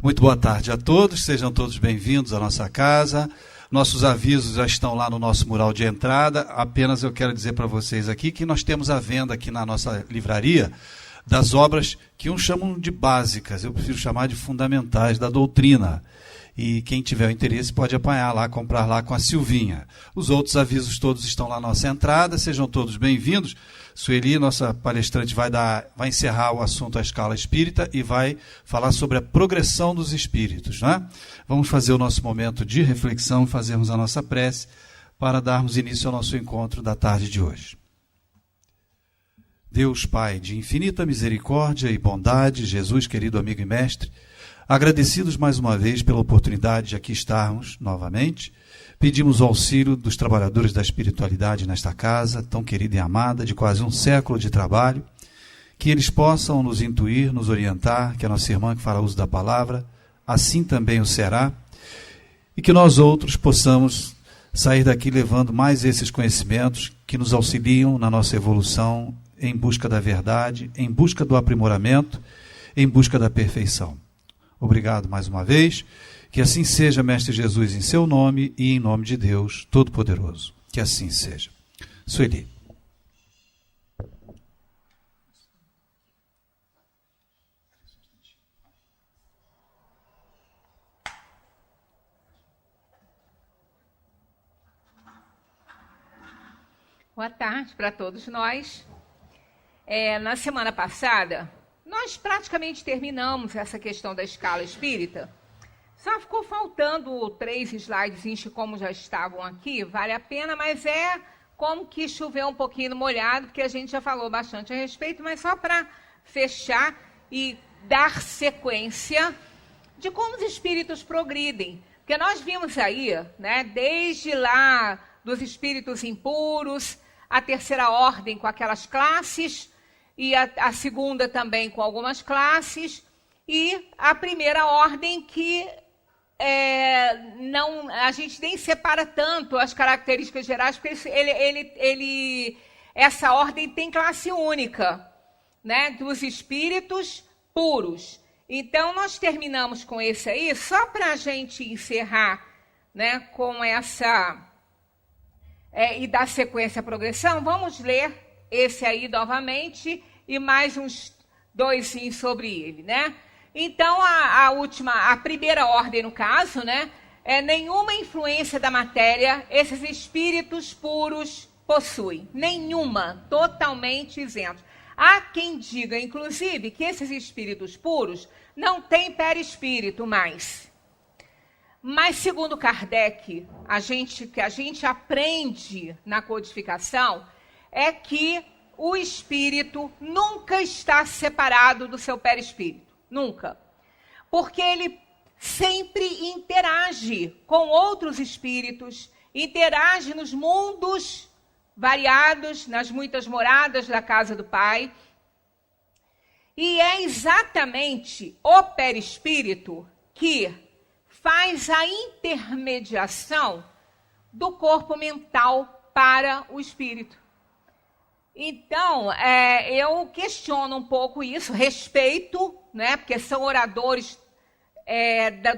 Muito boa tarde a todos, sejam todos bem-vindos à nossa casa. Nossos avisos já estão lá no nosso mural de entrada. Apenas eu quero dizer para vocês aqui que nós temos à venda aqui na nossa livraria das obras que uns chamam de básicas, eu prefiro chamar de fundamentais da doutrina. E quem tiver o interesse pode apanhar lá, comprar lá com a Silvinha. Os outros avisos todos estão lá na nossa entrada, sejam todos bem-vindos. Sueli, nossa palestrante, vai encerrar o assunto à escala espírita e vai falar sobre a progressão dos espíritos, né? Vamos fazer o nosso momento de reflexão, fazermos a nossa prece para darmos início ao nosso encontro da tarde de hoje. Deus Pai de infinita misericórdia e bondade, Jesus, querido amigo e mestre, agradecidos mais uma vez pela oportunidade de aqui estarmos novamente, pedimos o auxílio dos trabalhadores da espiritualidade nesta casa, tão querida e amada, de quase um século de trabalho, que eles possam nos intuir, nos orientar, que a nossa irmã que fará uso da palavra, assim também o será, e que nós outros possamos sair daqui levando mais esses conhecimentos que nos auxiliam na nossa evolução, em busca da verdade, em busca do aprimoramento, em busca da perfeição. Obrigado mais uma vez. Que assim seja, Mestre Jesus, em seu nome e em nome de Deus Todo-Poderoso. Que assim seja. Sueli. Boa tarde para todos nós. Na semana passada, nós praticamente terminamos essa questão da escala espírita. Só ficou faltando 3 slides como já estavam aqui, vale a pena, mas é como que choveu um pouquinho no molhado, porque a gente já falou bastante a respeito, mas só para fechar e dar sequência de como os espíritos progridem. Porque nós vimos aí, né, desde lá dos espíritos impuros, a terceira ordem com aquelas classes, e a segunda também com algumas classes, e a primeira ordem que a gente nem separa tanto as características gerais, porque essa ordem tem classe única, né, dos espíritos puros. Então, nós terminamos com esse aí, só para a gente encerrar, né, com essa, e dar sequência à progressão, vamos ler esse aí novamente e mais uns 2 sobre ele, né? Então, a primeira ordem, no caso, né, é nenhuma influência da matéria esses espíritos puros possuem. Nenhuma, totalmente isentos. Há quem diga, inclusive, que esses espíritos puros não têm perispírito mais. Mas, segundo Kardec, que a gente aprende na codificação, é que o espírito nunca está separado do seu perispírito. Nunca. Porque ele sempre interage com outros espíritos, interage nos mundos variados, nas muitas moradas da casa do Pai. E é exatamente o perispírito que faz a intermediação do corpo mental para o espírito. Então, eu questiono um pouco isso, respeito, né, porque são oradores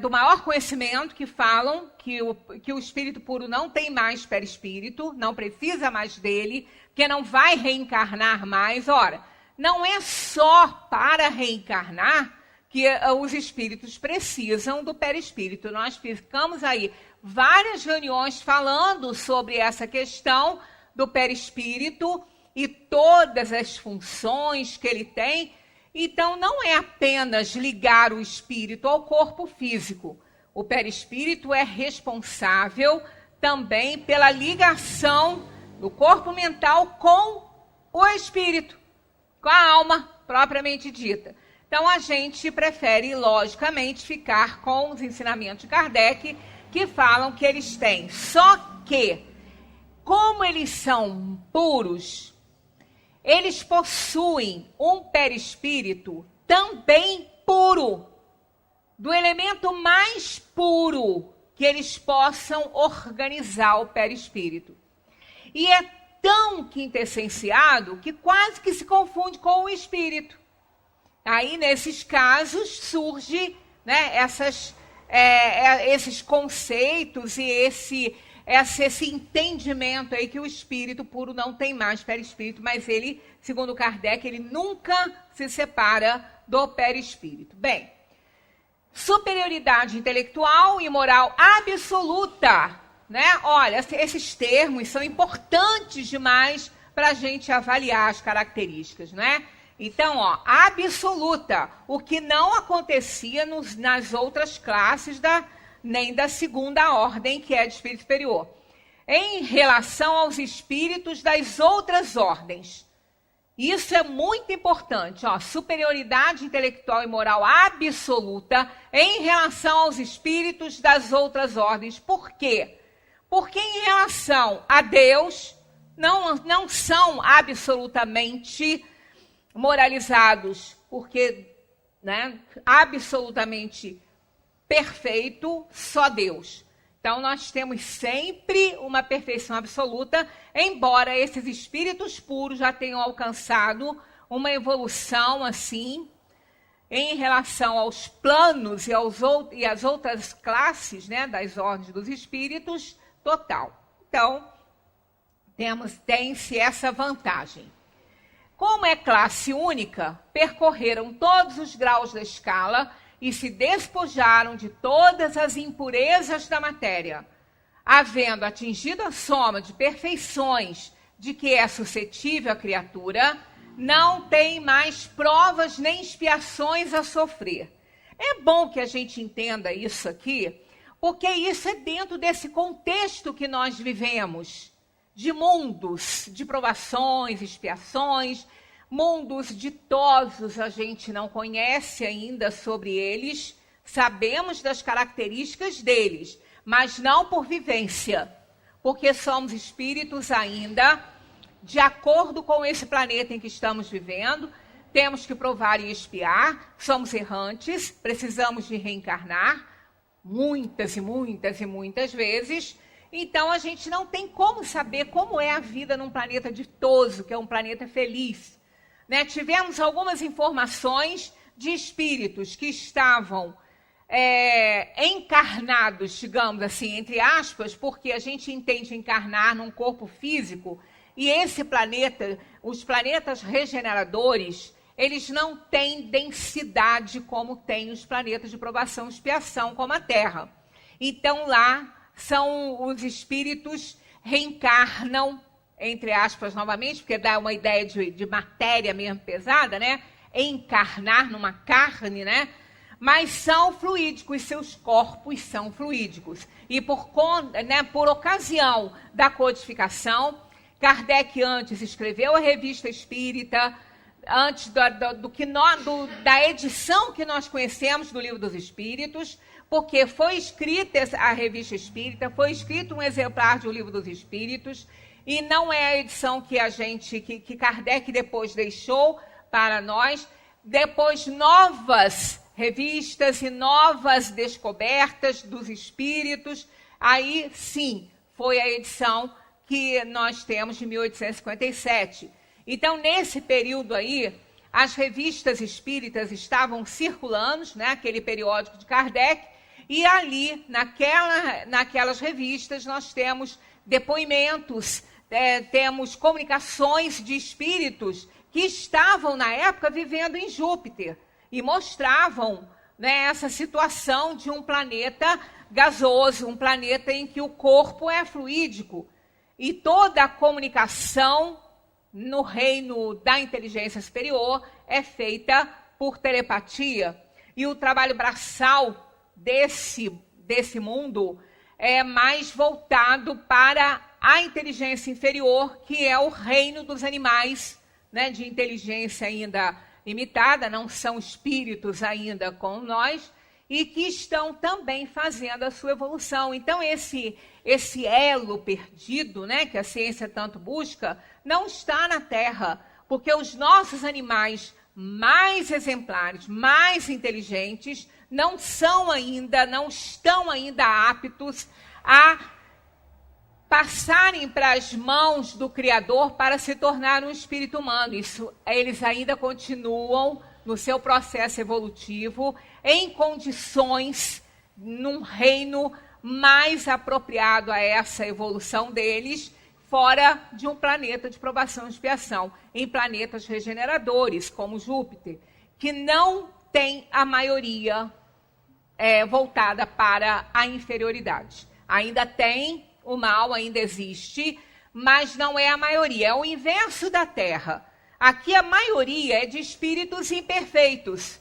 do maior conhecimento que falam que o espírito puro não tem mais perispírito, não precisa mais dele, porque não vai reencarnar mais. Ora, não é só para reencarnar que os espíritos precisam do perispírito. Nós ficamos aí várias reuniões falando sobre essa questão do perispírito e todas as funções que ele tem. Então, não é apenas ligar o espírito ao corpo físico. O perispírito é responsável também pela ligação do corpo mental com o espírito, com a alma propriamente dita. Então, a gente prefere, logicamente, ficar com os ensinamentos de Kardec, que falam que eles têm. Só que, como eles são puros, eles possuem um perispírito também puro, do elemento mais puro que eles possam organizar o perispírito. E é tão quintessenciado que quase que se confunde com o espírito. Aí, nesses casos, surge, né, esses conceitos e esse entendimento aí que o espírito puro não tem mais perispírito, mas ele, segundo Kardec, ele nunca se separa do perispírito. Bem, superioridade intelectual e moral absoluta, né? Olha, esses termos são importantes demais para a gente avaliar as características, né? Então, ó, absoluta, o que não acontecia nas outras classes nem da segunda ordem, que é de espírito superior, em relação aos espíritos das outras ordens. Isso é muito importante, ó, superioridade intelectual e moral absoluta em relação aos espíritos das outras ordens. Por quê? Porque em relação a Deus, não são absolutamente moralizados, porque, né, absolutamente perfeito, só Deus. Então, nós temos sempre uma perfeição absoluta, embora esses espíritos puros já tenham alcançado uma evolução, assim, em relação aos planos e às outras classes, né, das ordens dos espíritos, total. Então, tem-se essa vantagem. Como é classe única, percorreram todos os graus da escala e se despojaram de todas as impurezas da matéria, havendo atingido a soma de perfeições de que é suscetível a criatura, não tem mais provas nem expiações a sofrer. É bom que a gente entenda isso aqui, porque isso é dentro desse contexto que nós vivemos, de mundos, de provações, expiações, mundos ditosos, a gente não conhece ainda sobre eles, sabemos das características deles, mas não por vivência, porque somos espíritos ainda de acordo com esse planeta em que estamos vivendo, temos que provar e expiar, somos errantes, precisamos de reencarnar muitas e muitas e muitas vezes. Então, a gente não tem como saber como é a vida num planeta ditoso, que é um planeta feliz. Né? Tivemos algumas informações de espíritos que estavam encarnados, digamos assim, entre aspas, porque a gente entende encarnar num corpo físico, e esse planeta, os planetas regeneradores, eles não têm densidade como tem os planetas de provação e expiação, como a Terra. Então, lá são os espíritos reencarnam, entre aspas, novamente, porque dá uma ideia de matéria mesmo pesada, né? Encarnar numa carne, né? Mas são fluídicos, seus corpos são fluídicos. E por ocasião da codificação, Kardec antes escreveu a Revista Espírita, antes da edição que nós conhecemos do Livro dos Espíritos, porque foi escrita a Revista Espírita, foi escrito um exemplar do Livro dos Espíritos, e não é a edição que Kardec depois deixou para nós. Depois, novas revistas e novas descobertas dos espíritos, aí sim, foi a edição que nós temos de 1857. Então, nesse período aí, as revistas espíritas estavam circulando, né, aquele periódico de Kardec, e ali, naquelas revistas, nós temos depoimentos, temos comunicações de espíritos que estavam, na época, vivendo em Júpiter e mostravam, né, essa situação de um planeta gasoso, um planeta em que o corpo é fluídico. E toda a comunicação no reino da inteligência superior é feita por telepatia. E o trabalho braçal desse mundo é mais voltado para a inteligência inferior, que é o reino dos animais, né, de inteligência ainda limitada, não são espíritos ainda como nós, e que estão também fazendo a sua evolução. Então, esse elo perdido, né, que a ciência tanto busca, não está na Terra, porque os nossos animais mais exemplares, mais inteligentes, não estão ainda aptos a passarem para as mãos do Criador para se tornar um espírito humano. Isso, eles ainda continuam no seu processo evolutivo, em condições, num reino mais apropriado a essa evolução deles, fora de um planeta de provação e expiação, em planetas regeneradores, como Júpiter, que não tem a maioria voltada para a inferioridade. Ainda tem o mal, ainda existe, mas não é a maioria, é o inverso da Terra. Aqui a maioria é de espíritos imperfeitos.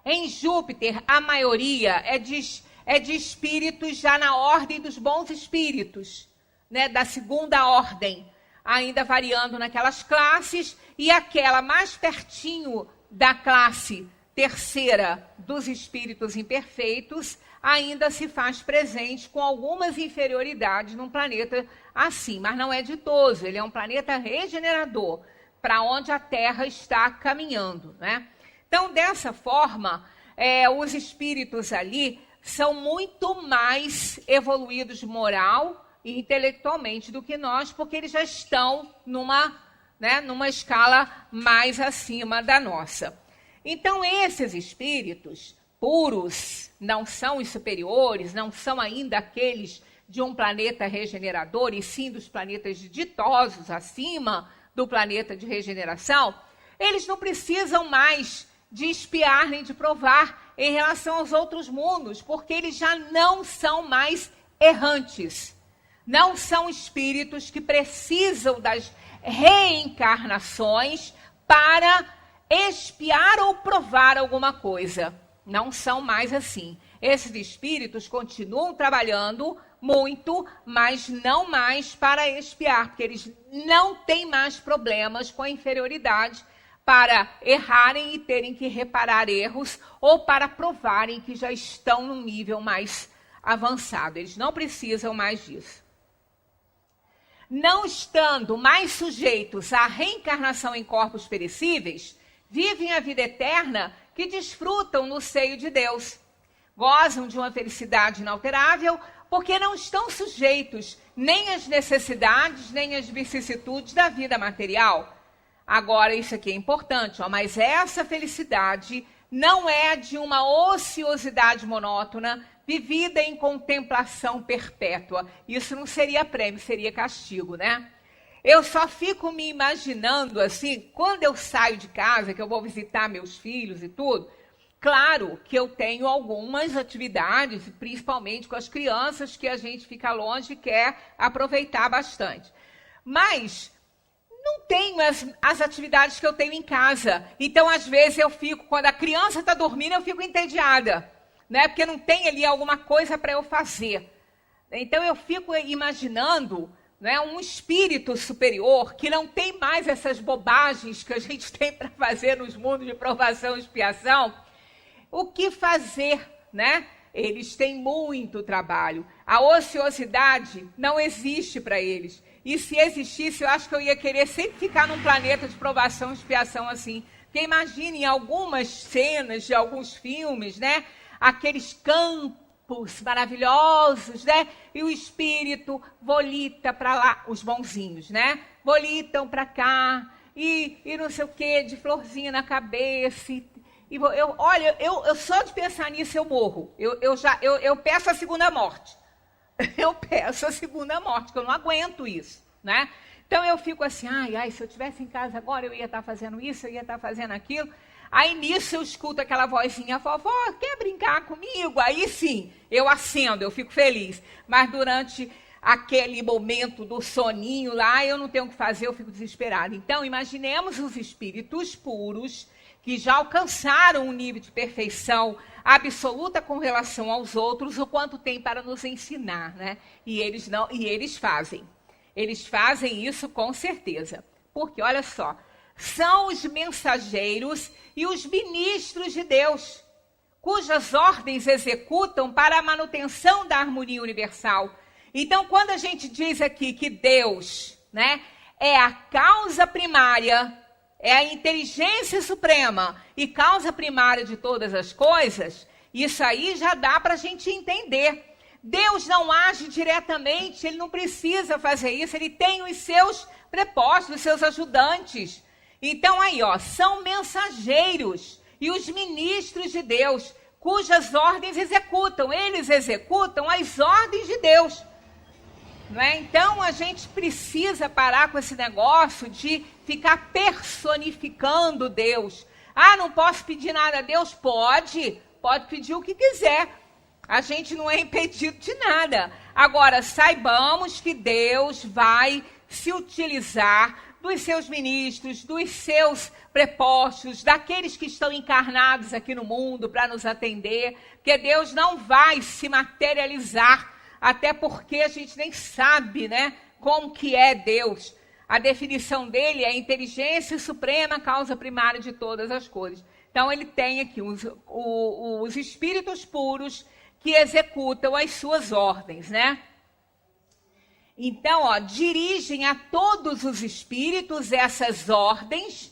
Em Júpiter, a maioria é de espíritos já na ordem dos bons espíritos, né, da segunda ordem, ainda variando naquelas classes, e aquela mais pertinho da classe terceira dos espíritos imperfeitos ainda se faz presente com algumas inferioridades num planeta assim, mas não é ditoso, ele é um planeta regenerador, para onde a Terra está caminhando, né? Então, dessa forma, os espíritos ali são muito mais evoluídos moral e intelectualmente do que nós, porque eles já estão numa escala mais acima da nossa. Então, esses espíritos puros não são os superiores, não são ainda aqueles de um planeta regenerador, e sim dos planetas ditosos acima do planeta de regeneração. Eles não precisam mais de espiar nem de provar em relação aos outros mundos, porque eles já não são mais errantes. Não são espíritos que precisam das reencarnações para espiar ou provar alguma coisa. Não são mais assim. Esses espíritos continuam trabalhando muito, mas não mais para espiar, porque eles não têm mais problemas com a inferioridade para errarem e terem que reparar erros, ou para provarem que já estão num nível mais avançado. Eles não precisam mais disso. Não estando mais sujeitos à reencarnação em corpos perecíveis, vivem a vida eterna que desfrutam no seio de Deus. Gozam de uma felicidade inalterável, porque não estão sujeitos nem às necessidades, nem às vicissitudes da vida material. Agora, isso aqui é importante, mas essa felicidade não é de uma ociosidade monótona, vivida em contemplação perpétua. Isso não seria prêmio, seria castigo, né? Eu só fico me imaginando assim, quando eu saio de casa, que eu vou visitar meus filhos e tudo, claro que eu tenho algumas atividades, principalmente com as crianças, que a gente fica longe e quer aproveitar bastante. Mas não tenho as atividades que eu tenho em casa. Então, às vezes, quando a criança está dormindo, eu fico entediada, né? Porque não tem ali alguma coisa para eu fazer. Então, eu fico imaginando, né, um espírito superior que não tem mais essas bobagens que a gente tem para fazer nos mundos de provação e expiação. O que fazer, né? Eles têm muito trabalho. A ociosidade não existe para eles. E se existisse, eu acho que eu ia querer sempre ficar num planeta de provação e expiação assim. Porque imagine algumas cenas de alguns filmes, né? Aqueles campos maravilhosos, né? E o espírito volita para lá, os bonzinhos, né? Volitam para cá e não sei o quê, de florzinha na cabeça. Eu só de pensar nisso eu morro. Eu peço a segunda morte. Eu peço a segunda morte, porque eu não aguento isso, né? Então eu fico assim, se eu estivesse em casa agora, eu ia estar fazendo isso, eu ia estar fazendo aquilo. Aí nisso eu escuto aquela vozinha, vovó, quer brincar comigo? Aí sim, eu acendo, eu fico feliz. Mas durante aquele momento do soninho lá, eu não tenho o que fazer, eu fico desesperada. Então imaginemos os espíritos puros, que já alcançaram um nível de perfeição absoluta com relação aos outros, o quanto tem para nos ensinar, né? E eles fazem. Eles fazem isso com certeza. Porque, olha só, são os mensageiros e os ministros de Deus, cujas ordens executam para a manutenção da harmonia universal. Então, quando a gente diz aqui que Deus, né, é a causa primária, é a inteligência suprema e causa primária de todas as coisas, isso aí já dá para a gente entender. Deus não age diretamente, ele não precisa fazer isso, ele tem os seus prepostos, os seus ajudantes. Então aí, ó, são mensageiros e os ministros de Deus, cujas ordens executam. Eles executam as ordens de Deus. Não é? Então a gente precisa parar com esse negócio de ficar personificando Deus. Ah, não posso pedir nada a Deus? Pode pedir o que quiser. A gente não é impedido de nada. Agora, saibamos que Deus vai se utilizar dos seus ministros, dos seus prepostos, daqueles que estão encarnados aqui no mundo para nos atender, porque Deus não vai se materializar, até porque a gente nem sabe, né, como que é Deus. A definição dele é a inteligência suprema, causa primária de todas as coisas. Então ele tem aqui os espíritos puros que executam as suas ordens, né? Então, ó, dirigem a todos os espíritos essas ordens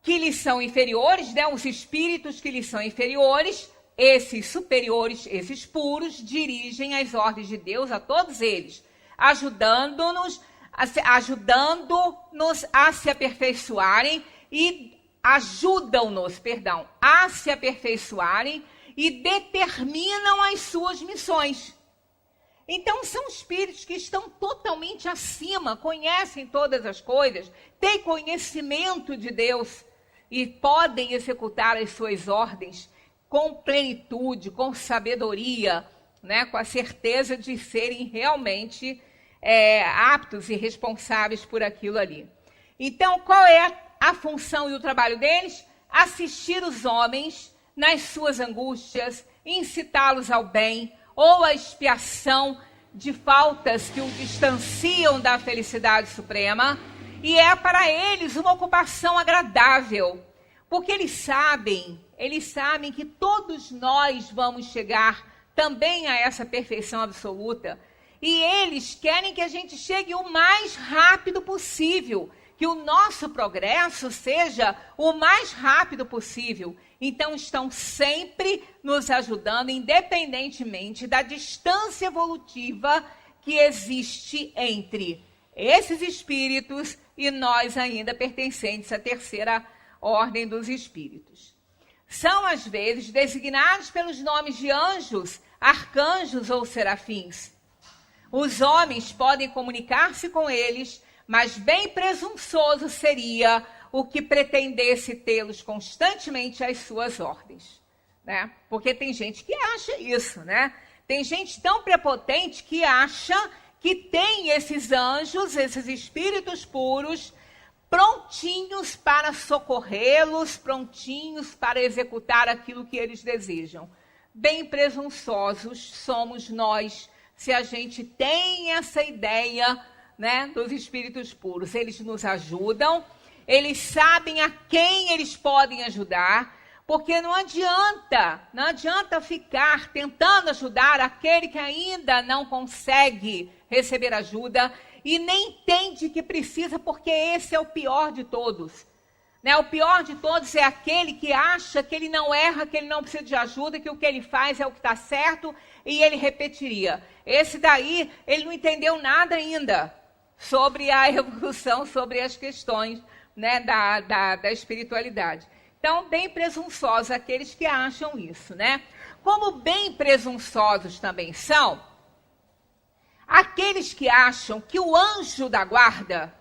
que lhes são inferiores, né? Os espíritos que lhes são inferiores, esses superiores, esses puros, dirigem as ordens de Deus a todos eles, ajudando-nos a se aperfeiçoarem e ajudam-nos, a se aperfeiçoarem e determinam as suas missões. Então, são espíritos que estão totalmente acima, conhecem todas as coisas, têm conhecimento de Deus e podem executar as suas ordens com plenitude, com sabedoria, né, com a certeza de serem realmente aptos e responsáveis por aquilo ali. Então, qual é a função e o trabalho deles? Assistir os homens nas suas angústias, incitá-los ao bem, ou a expiação de faltas que o distanciam da felicidade suprema, e é para eles uma ocupação agradável, porque eles sabem que todos nós vamos chegar também a essa perfeição absoluta, e eles querem que a gente chegue o mais rápido possível, que o nosso progresso seja o mais rápido possível. Então, estão sempre nos ajudando, independentemente da distância evolutiva que existe entre esses espíritos e nós ainda pertencentes à terceira ordem dos espíritos. São, às vezes, designados pelos nomes de anjos, arcanjos ou serafins. Os homens podem comunicar-se com eles, mas bem presunçoso seria o que pretendesse tê-los constantemente às suas ordens, né? Porque tem gente que acha isso, né? Tem gente tão prepotente que acha que tem esses anjos, esses espíritos puros, prontinhos para socorrê-los, prontinhos para executar aquilo que eles desejam. Bem presunçosos somos nós, se a gente tem essa ideia, né, dos espíritos puros. Eles nos ajudam, eles sabem a quem eles podem ajudar, porque não adianta ficar tentando ajudar aquele que ainda não consegue receber ajuda e nem entende que precisa, porque esse é o pior de todos. Né? O pior de todos é aquele que acha que ele não erra, que ele não precisa de ajuda, que o que ele faz é o que está certo e ele repetiria. Esse daí, ele não entendeu nada ainda sobre a evolução, sobre as questões, né, da espiritualidade. Então, bem presunçosos aqueles que acham isso, né? Como bem presunçosos também são aqueles que acham que o anjo da guarda,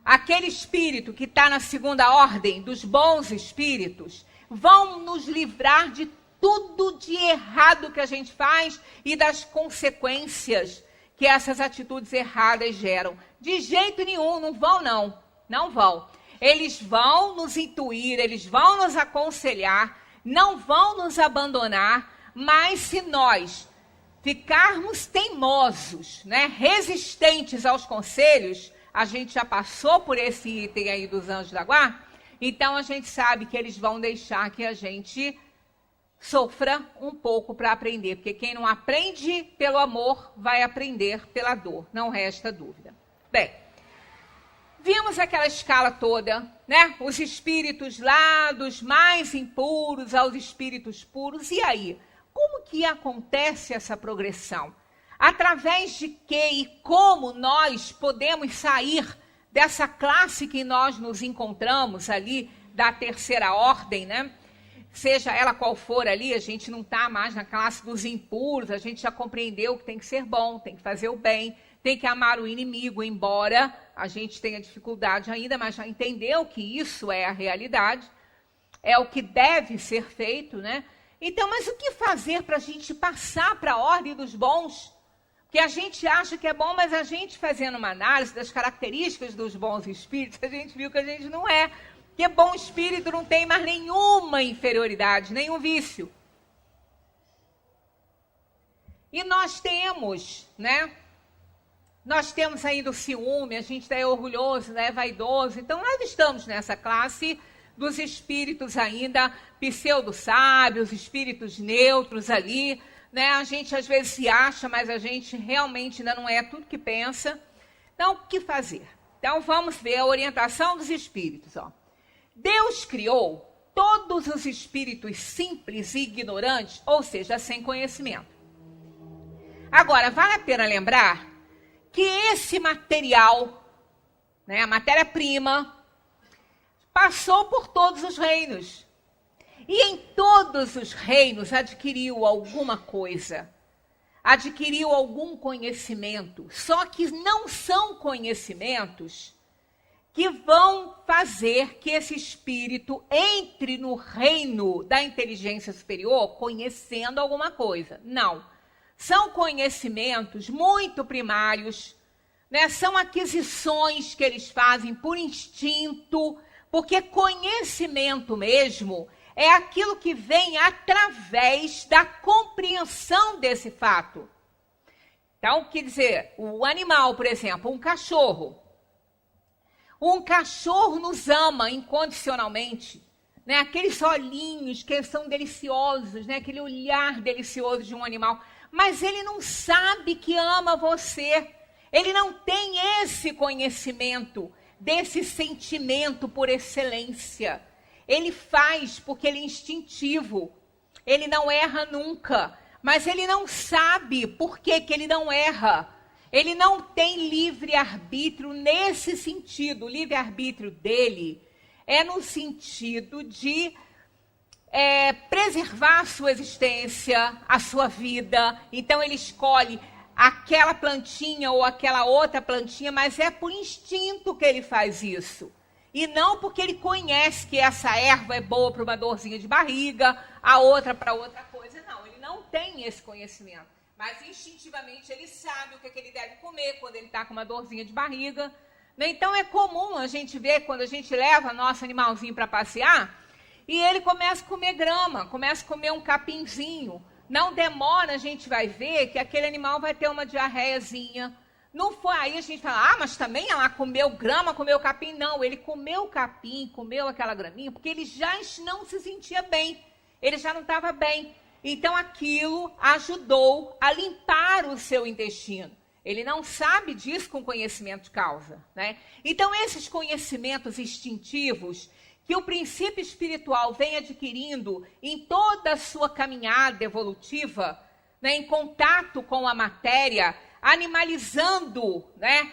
aquele espírito que está na segunda ordem dos bons espíritos, vão nos livrar de tudo de errado que a gente faz e das consequências que essas atitudes erradas geram. De jeito nenhum, não vão não, não vão. Eles vão nos intuir, eles vão nos aconselhar, não vão nos abandonar, mas se nós ficarmos teimosos, né, resistentes aos conselhos, a gente já passou por esse item aí dos anjos da guarda, então a gente sabe que eles vão deixar que a gente sofra um pouco para aprender, porque quem não aprende pelo amor vai aprender pela dor, não resta dúvida. Bem, vimos aquela escala toda, né? Os espíritos lá, dos mais impuros aos espíritos puros. E aí, como que acontece essa progressão? Através de que e como nós podemos sair dessa classe que nós nos encontramos ali, da terceira ordem, né? Seja ela qual for ali, a gente não está mais na classe dos impuros, a gente já compreendeu que tem que ser bom, tem que fazer o bem, tem que amar o inimigo, embora a gente tenha dificuldade ainda, mas já entendeu que isso é a realidade, é o que deve ser feito, né? Então, mas o que fazer para a gente passar para a ordem dos bons? Que a gente acha que é bom, mas a gente fazendo uma análise das características dos bons espíritos, a gente viu que a gente não é. Porque bom espírito não tem mais nenhuma inferioridade, nenhum vício. E nós temos, né? Nós temos ainda o ciúme, a gente é orgulhoso, né? É vaidoso. Então, nós estamos nessa classe dos espíritos ainda pseudo-sábios, espíritos neutros ali, né? A gente às vezes se acha, mas a gente realmente ainda não é tudo que pensa. Então, o que fazer? Então, vamos ver a orientação dos espíritos, ó. Deus criou todos os espíritos simples e ignorantes, ou seja, sem conhecimento. Agora, vale a pena lembrar que esse material, né, a matéria-prima, passou por todos os reinos. E em todos os reinos adquiriu alguma coisa, adquiriu algum conhecimento. Só que não são conhecimentos que vão fazer que esse espírito entre no reino da inteligência superior conhecendo alguma coisa. Não. São conhecimentos muito primários, né? São aquisições que eles fazem por instinto, porque conhecimento mesmo é aquilo que vem através da compreensão desse fato. Então, quer dizer, o animal, por exemplo, um cachorro. Um cachorro nos ama incondicionalmente, né? Aqueles olhinhos que são deliciosos, né? Aquele olhar delicioso de um animal. Mas ele não sabe que ama você. Ele não tem esse conhecimento, desse sentimento por excelência. Ele faz porque ele é instintivo. Ele não erra nunca. Mas ele não sabe por que ele não erra. Ele não tem livre-arbítrio nesse sentido. O livre-arbítrio dele é no sentido de preservar a sua existência, a sua vida. Então ele escolhe aquela plantinha ou aquela outra plantinha, mas é por instinto que ele faz isso. E não porque ele conhece que essa erva é boa para uma dorzinha de barriga, a outra para outra coisa. Não, ele não tem esse conhecimento. Mas instintivamente ele sabe o que ele deve comer quando ele está com uma dorzinha de barriga. Então é comum a gente ver quando a gente leva nosso animalzinho para passear e ele começa a comer grama, começa a comer um capinzinho. Não demora, a gente vai ver que aquele animal vai ter uma diarreiazinha. Não foi aí a gente fala, mas também ela comeu grama, comeu capim. Não, ele comeu capim, comeu aquela graminha, porque ele já não se sentia bem. Ele já não estava bem. Então, aquilo ajudou a limpar o seu intestino. Ele não sabe disso com conhecimento de causa, né? Então, esses conhecimentos instintivos que o princípio espiritual vem adquirindo em toda a sua caminhada evolutiva, né, em contato com a matéria, animalizando, né,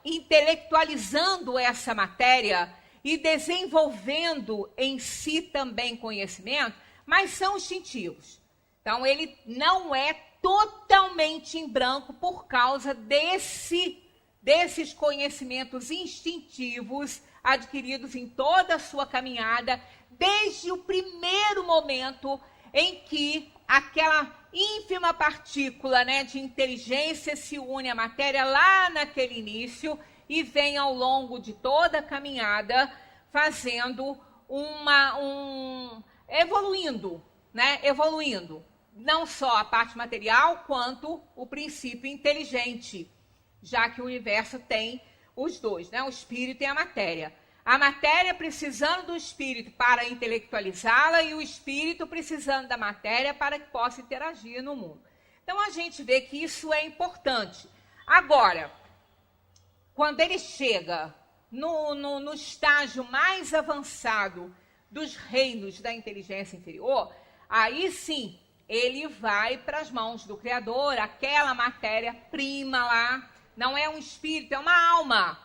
intelectualizando essa matéria e desenvolvendo em si também conhecimento, mas são instintivos. Então, ele não é totalmente em branco por causa desses conhecimentos instintivos adquiridos em toda a sua caminhada, desde o primeiro momento em que aquela ínfima partícula, né, de inteligência se une à matéria lá naquele início e vem ao longo de toda a caminhada fazendo evoluindo, né? Evoluindo. Não só a parte material, quanto o princípio inteligente, já que o universo tem os dois, né? O espírito e a matéria. A matéria precisando do espírito para intelectualizá-la e o espírito precisando da matéria para que possa interagir no mundo. Então, a gente vê que isso é importante. Agora, quando ele chega no estágio mais avançado dos reinos da inteligência inferior, aí sim, ele vai para as mãos do Criador, aquela matéria-prima lá, não é um espírito, é uma alma.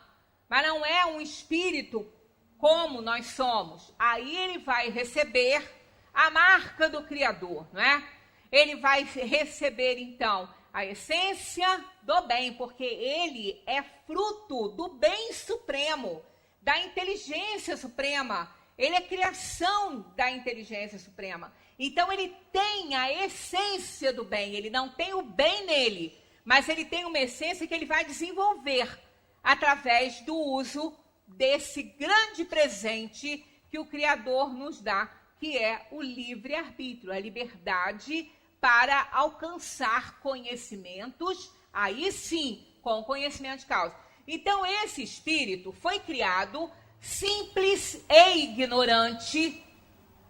mas não é um espírito como nós somos. Aí ele vai receber a marca do Criador, não é? Ele vai receber, então, a essência do bem, porque ele é fruto do bem supremo, da inteligência suprema. Ele é criação da inteligência suprema. Então, ele tem a essência do bem. Ele não tem o bem nele, mas ele tem uma essência que ele vai desenvolver através do uso desse grande presente que o Criador nos dá, que é o livre-arbítrio, a liberdade para alcançar conhecimentos, aí sim, com conhecimento de causa. Então, esse espírito foi criado simples e ignorante,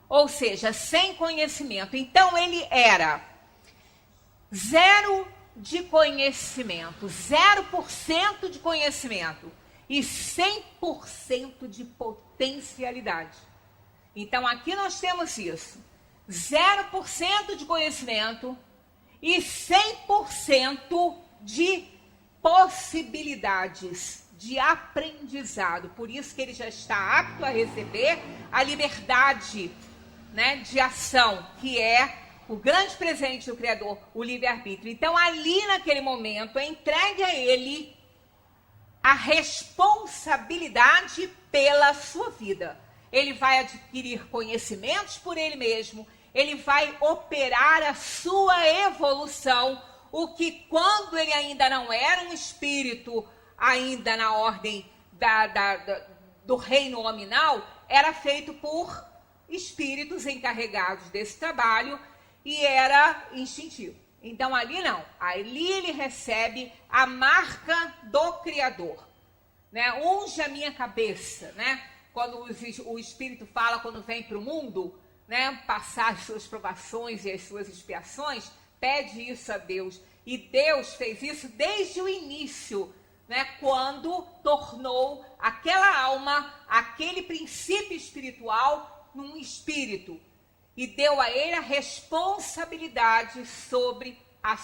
ou seja, sem conhecimento. Então, ele era zero de conhecimento, 0% de conhecimento e 100% de potencialidade. Então, aqui nós temos isso. 0% de conhecimento e 100% de possibilidades de aprendizado. Por isso que ele já está apto a receber a liberdade, né, de ação, que é o grande presente do Criador, o livre-arbítrio. Então, ali naquele momento, é entregue a ele a responsabilidade pela sua vida. Ele vai adquirir conhecimentos por ele mesmo, ele vai operar a sua evolução, o que quando ele ainda não era um espírito, ainda na ordem do reino nominal, era feito por espíritos encarregados desse trabalho e era instintivo. Então ali não, ali ele recebe a marca do Criador, né? Unge a minha cabeça, né? Quando o espírito fala, quando vem para o mundo, né, passar as suas provações e as suas expiações, pede isso a Deus. E Deus fez isso desde o início, né, quando tornou aquela alma, aquele princípio espiritual, num espírito. E deu a ele a responsabilidade sobre a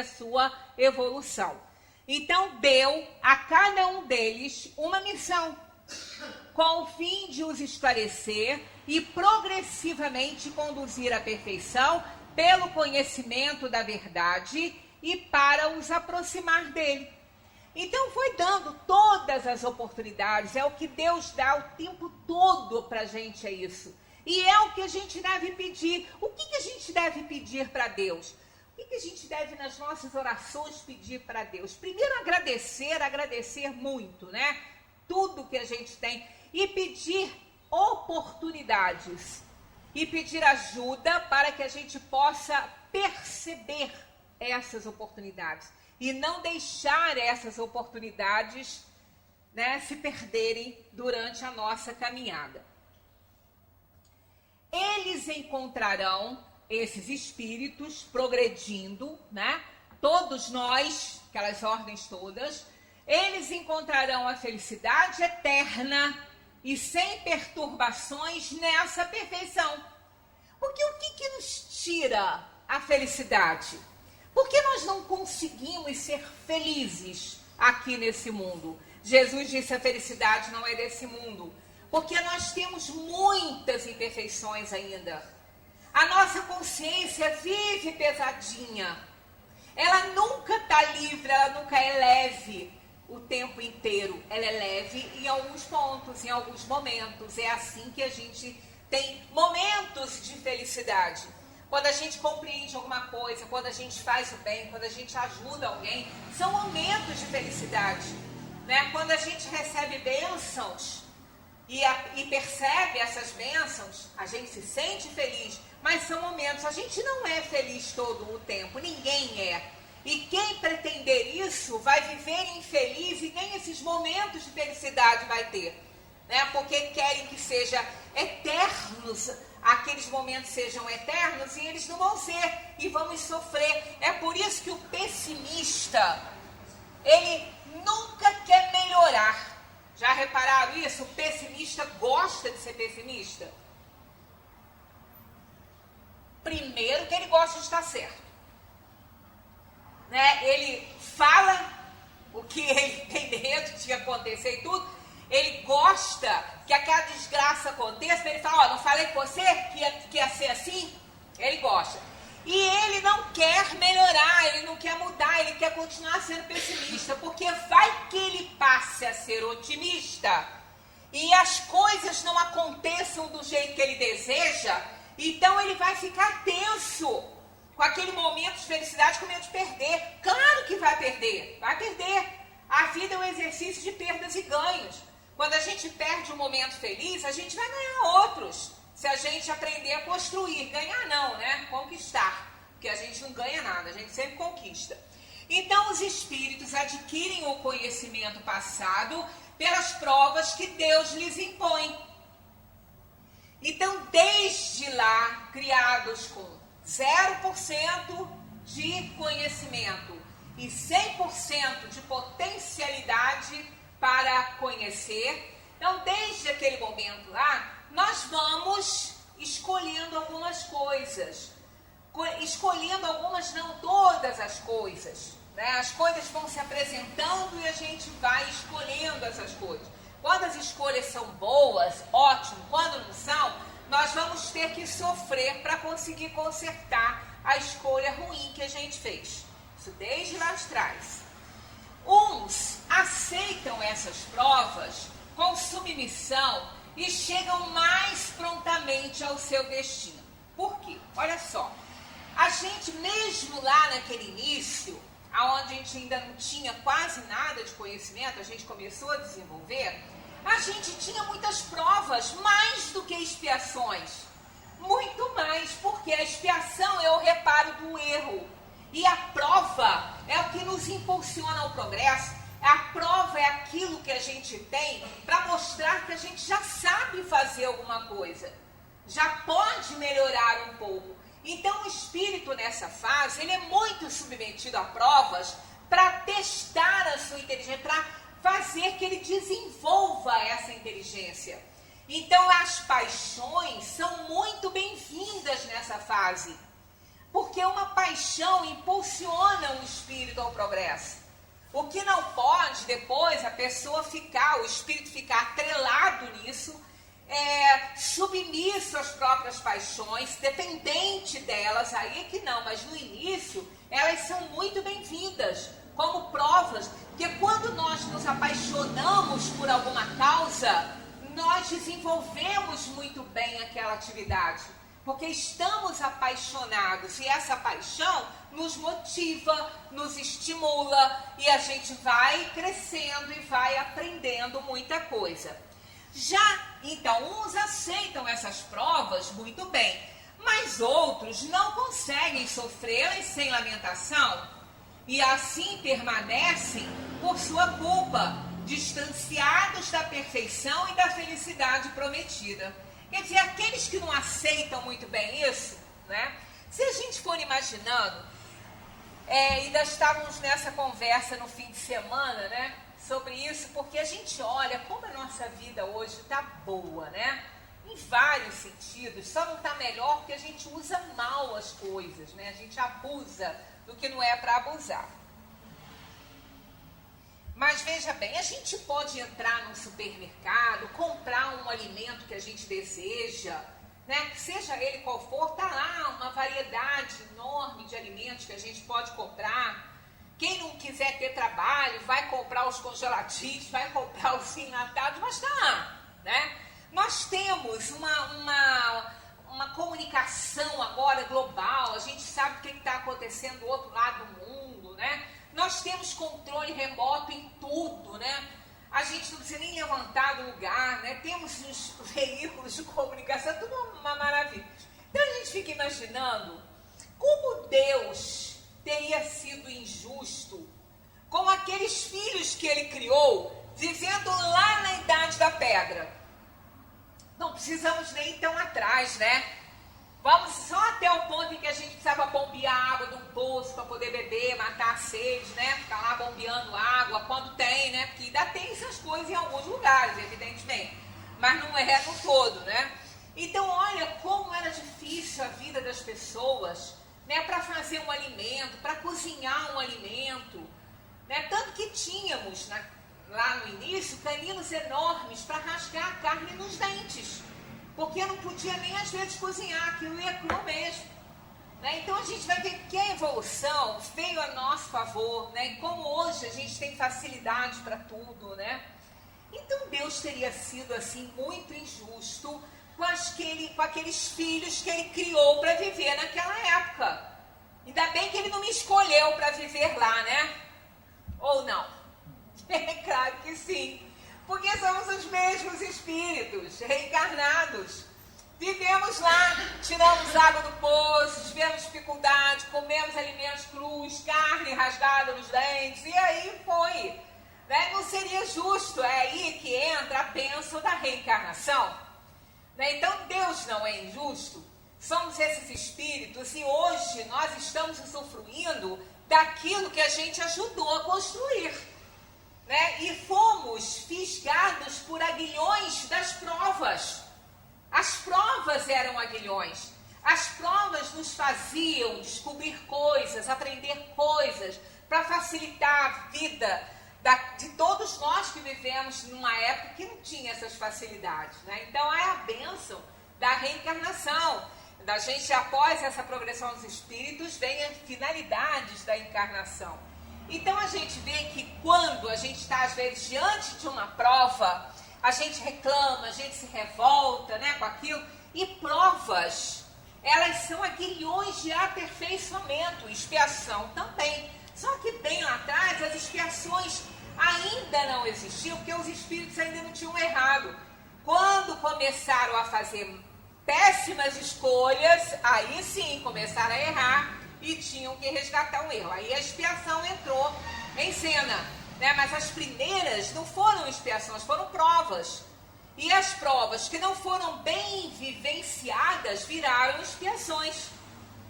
sua evolução. Então, deu a cada um deles uma missão, com o fim de os esclarecer e progressivamente conduzir à perfeição pelo conhecimento da verdade e para os aproximar dele. Então foi dando todas as oportunidades, é o que Deus dá o tempo todo para a gente, é isso. E é o que a gente deve pedir. O que a gente deve pedir para Deus? O que a gente deve nas nossas orações pedir para Deus? Primeiro agradecer muito, né? Tudo que a gente tem. E pedir oportunidades. E pedir ajuda para que a gente possa perceber essas oportunidades. E não deixar essas oportunidades, né, se perderem durante a nossa caminhada. Eles encontrarão esses espíritos progredindo, né? Todos nós, aquelas ordens todas, eles encontrarão a felicidade eterna e sem perturbações nessa perfeição. Porque o que nos tira a felicidade? Porque nós não conseguimos ser felizes aqui nesse mundo. Jesus disse: a felicidade não é desse mundo. Porque nós temos muitas imperfeições ainda. A nossa consciência vive pesadinha. Ela nunca está livre, ela nunca é leve o tempo inteiro. Ela é leve em alguns pontos, em alguns momentos. É assim que a gente tem momentos de felicidade. Quando a gente compreende alguma coisa, quando a gente faz o bem, quando a gente ajuda alguém, são momentos de felicidade, né? Quando a gente recebe bênçãos e percebe essas bênçãos, a gente se sente feliz, mas são momentos, a gente não é feliz todo o tempo, ninguém é. E quem pretender isso vai viver infeliz e nem esses momentos de felicidade vai ter, né? Porque querem que seja eternos, aqueles momentos sejam eternos, e eles não vão ser, e vamos sofrer. É por isso que o pessimista, ele nunca quer melhorar. Já repararam isso? O pessimista gosta de ser pessimista. Primeiro que ele gosta de estar certo, né? Ele fala o que ele tem medo de acontecer e tudo, ele gosta que aquela desgraça aconteça, ele fala, não falei com você que ia ser assim? Ele gosta. E ele não quer melhorar, ele não quer mudar, ele quer continuar sendo pessimista, porque vai que ele passe a ser otimista e as coisas não aconteçam do jeito que ele deseja, então ele vai ficar tenso com aquele momento de felicidade, com medo de perder. Claro que vai perder. A vida é um exercício de perdas e ganhos. Quando a gente perde um momento feliz, a gente vai ganhar outros. Se a gente aprender a construir. Ganhar não, né? Conquistar. Porque a gente não ganha nada, a gente sempre conquista. Então, os espíritos adquirem o conhecimento passado pelas provas que Deus lhes impõe. Então, desde lá, criados com 0% de conhecimento e 100% de potencialidade para conhecer. Então, desde aquele momento lá, nós vamos escolhendo algumas coisas. Escolhendo algumas, não todas as coisas. Né? As coisas vão se apresentando e a gente vai escolhendo essas coisas. Quando as escolhas são boas, ótimo. Quando não são, nós vamos ter que sofrer para conseguir consertar a escolha ruim que a gente fez. Isso desde lá de trás. Uns aceitam essas provas com submissão e chegam mais prontamente ao seu destino. Por quê? Olha só, a gente mesmo lá naquele início, onde a gente ainda não tinha quase nada de conhecimento, a gente começou a desenvolver, a gente tinha muitas provas, mais do que expiações. Muito mais, porque a expiação é o reparo do erro. E a prova é o que nos impulsiona ao progresso. A prova é aquilo que a gente tem para mostrar que a gente já sabe fazer alguma coisa. Já pode melhorar um pouco. Então o espírito nessa fase, ele é muito submetido a provas para testar a sua inteligência, para fazer que ele desenvolva essa inteligência. Então as paixões são muito bem-vindas nessa fase. Porque uma paixão impulsiona o espírito ao progresso. O que não pode depois a pessoa ficar, o espírito ficar atrelado nisso, submisso às próprias paixões, dependente delas, aí é que não, mas no início elas são muito bem-vindas, como provas, que quando nós nos apaixonamos por alguma causa, nós desenvolvemos muito bem aquela atividade. Porque estamos apaixonados e essa paixão nos motiva, nos estimula e a gente vai crescendo e vai aprendendo muita coisa. Então, uns aceitam essas provas muito bem, mas outros não conseguem sofrê-las sem lamentação e assim permanecem por sua culpa, distanciados da perfeição e da felicidade prometida. Quer dizer, aqueles que não aceitam muito bem isso, né? Se a gente for imaginando, ainda estávamos nessa conversa no fim de semana, né? Sobre isso, porque a gente olha como a nossa vida hoje está boa, né? Em vários sentidos, só não está melhor porque a gente usa mal as coisas, né? A gente abusa do que não é para abusar. Mas veja bem, a gente pode entrar num supermercado, comprar um alimento que a gente deseja, né? Seja ele qual for, tá lá uma variedade enorme de alimentos que a gente pode comprar. Quem não quiser ter trabalho, vai comprar os congeladinhos, vai comprar os enlatados, mas tá lá, né? Nós temos uma comunicação agora global, a gente sabe o que está acontecendo do outro lado do mundo, né? Nós temos controle remoto em tudo, né? A gente não precisa nem levantar do lugar, né? Temos os veículos de comunicação, tudo uma maravilha. Então a gente fica imaginando como Deus teria sido injusto com aqueles filhos que ele criou, vivendo lá na Idade da Pedra. Não precisamos nem ir tão atrás, né? Vamos só até o ponto em que a gente precisava bombear água de um poço para poder beber, matar a sede, né? Ficar lá bombeando água, quando tem, né? Porque ainda tem essas coisas em alguns lugares, evidentemente. Mas não é no todo, né? Então, olha como era difícil a vida das pessoas, né? Para fazer um alimento, para cozinhar um alimento. né? Tanto que tínhamos lá no início caninos enormes para rasgar a carne nos dentes, porque não podia nem às vezes cozinhar, aquilo ia cru mesmo, né? Então a gente vai ver que a evolução veio a nosso favor, né? E como hoje a gente tem facilidade para tudo, né? Então Deus teria sido assim muito injusto com aqueles filhos que ele criou para viver naquela época. Ainda bem que ele não me escolheu para viver lá, né? Ou não? É claro que sim. Porque somos os mesmos espíritos reencarnados. Vivemos lá, tiramos água do poço, tivemos dificuldade, comemos alimentos crus, carne rasgada nos dentes, e aí foi. Né? Não seria justo, é aí que entra a bênção da reencarnação. Né? Então Deus não é injusto, somos esses espíritos e hoje nós estamos usufruindo daquilo que a gente ajudou a construir. Né? E fomos fisgados por aguilhões das provas. As provas eram aguilhões. As provas nos faziam descobrir coisas, aprender coisas, para facilitar a vida de todos nós que vivemos numa época que não tinha essas facilidades. Né? Então é a bênção da reencarnação. Da gente, após essa progressão dos espíritos, vem as finalidades da encarnação. Então a gente vê que quando a gente está, às vezes, diante de uma prova, a gente reclama, a gente se revolta, né, com aquilo. E provas, elas são aguilhões de aperfeiçoamento, expiação também. Só que bem lá atrás, as expiações ainda não existiam, porque os espíritos ainda não tinham errado. Quando começaram a fazer péssimas escolhas, aí sim começaram a errar e tinham que resgatar o erro. Aí a expiação entrou em cena, né? Mas as primeiras não foram expiações, foram provas. E as provas que não foram bem vivenciadas viraram expiações.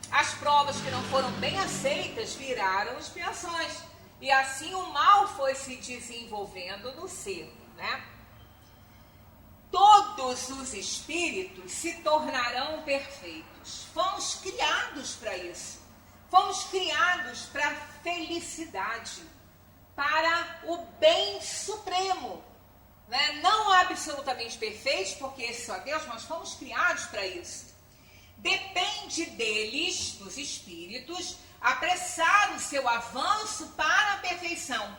As provas que não foram bem aceitas viraram expiações. E assim o mal foi se desenvolvendo no ser, né? Todos os espíritos se tornarão perfeitos. Fomos criados para isso. Fomos criados para a felicidade, para o bem supremo. Né? Não absolutamente perfeitos, porque esse só Deus, mas fomos criados para isso. Depende deles, dos espíritos, apressar o seu avanço para a perfeição.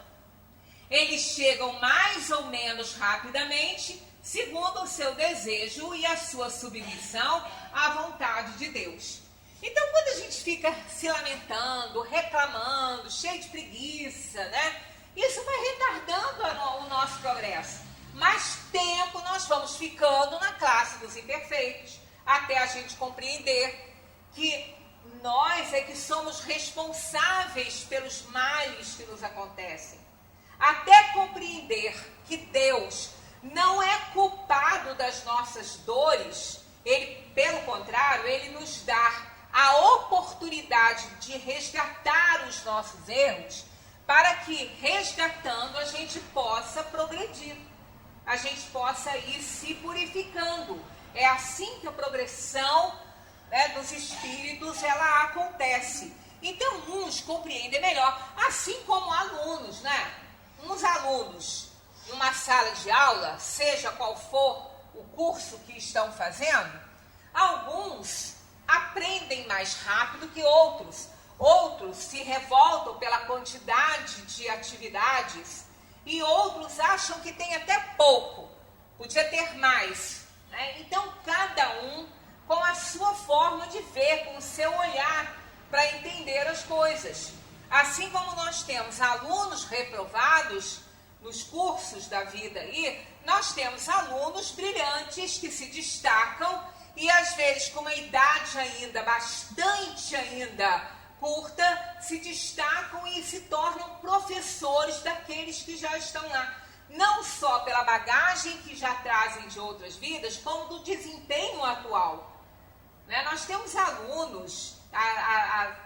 Eles chegam mais ou menos rapidamente, segundo o seu desejo e a sua submissão à vontade de Deus. Então, quando a gente fica se lamentando, reclamando, cheio de preguiça, né? Isso vai retardando o nosso progresso. Mais tempo nós vamos ficando na classe dos imperfeitos, até a gente compreender que nós é que somos responsáveis pelos males que nos acontecem. Até compreender que Deus não é culpado das nossas dores, ele, pelo contrário, ele nos dá a oportunidade de resgatar os nossos erros, para que, resgatando, a gente possa progredir, a gente possa ir se purificando. É assim que a progressão, né, dos espíritos, ela acontece. Então, uns compreendem melhor, assim como alunos, né? Uns alunos, numa sala de aula, seja qual for o curso que estão fazendo, alguns aprendem mais rápido que outros. Outros se revoltam pela quantidade de atividades e outros acham que tem até pouco, podia ter mais. Né? Então, cada um com a sua forma de ver, com o seu olhar para entender as coisas. Assim como nós temos alunos reprovados nos cursos da vida aí, nós temos alunos brilhantes que se destacam e às vezes com uma idade ainda bastante curta, se destacam e se tornam professores daqueles que já estão lá. Não só pela bagagem que já trazem de outras vidas, como do desempenho atual. Né? Nós temos alunos,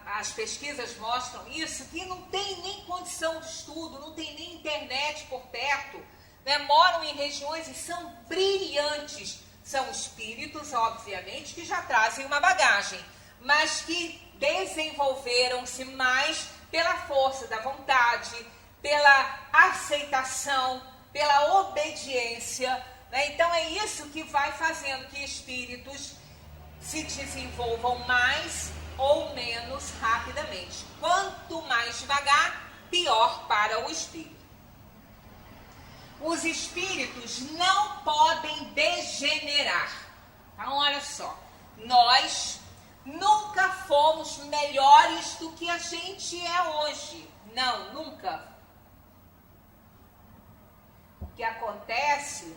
as pesquisas mostram isso, que não tem nem condição de estudo, não tem nem internet por perto, né? Moram em regiões e são brilhantes. São espíritos, obviamente, que já trazem uma bagagem, mas que desenvolveram-se mais pela força da vontade, pela aceitação, pela obediência, né? Então é isso que vai fazendo que espíritos se desenvolvam mais ou menos rapidamente. Quanto mais devagar, pior para o espírito. Os espíritos não podem degenerar. Então, olha só, nós nunca fomos melhores do que a gente é hoje. Não, nunca. O que acontece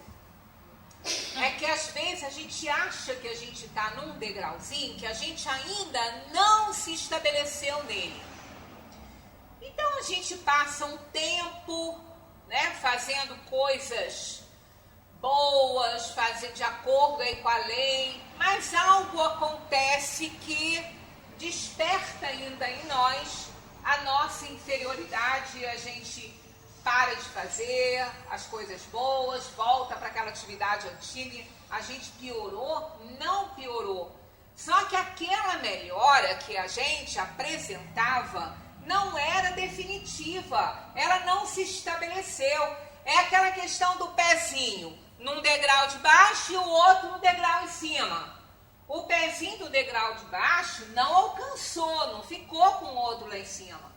é que às vezes a gente acha que a gente está num degrauzinho que a gente ainda não se estabeleceu nele. Então a gente passa um tempo, né, fazendo coisas boas, fazendo de acordo aí com a lei, mas algo acontece que desperta ainda em nós a nossa inferioridade, a gente para de fazer as coisas boas, volta para aquela atividade antiga, a gente piorou? Não piorou. Só que aquela melhora que a gente apresentava não era definitiva, ela não se estabeleceu. É aquela questão do pezinho num degrau de baixo e o outro no degrau em cima. O pezinho do degrau de baixo não alcançou, não ficou com o outro lá em cima.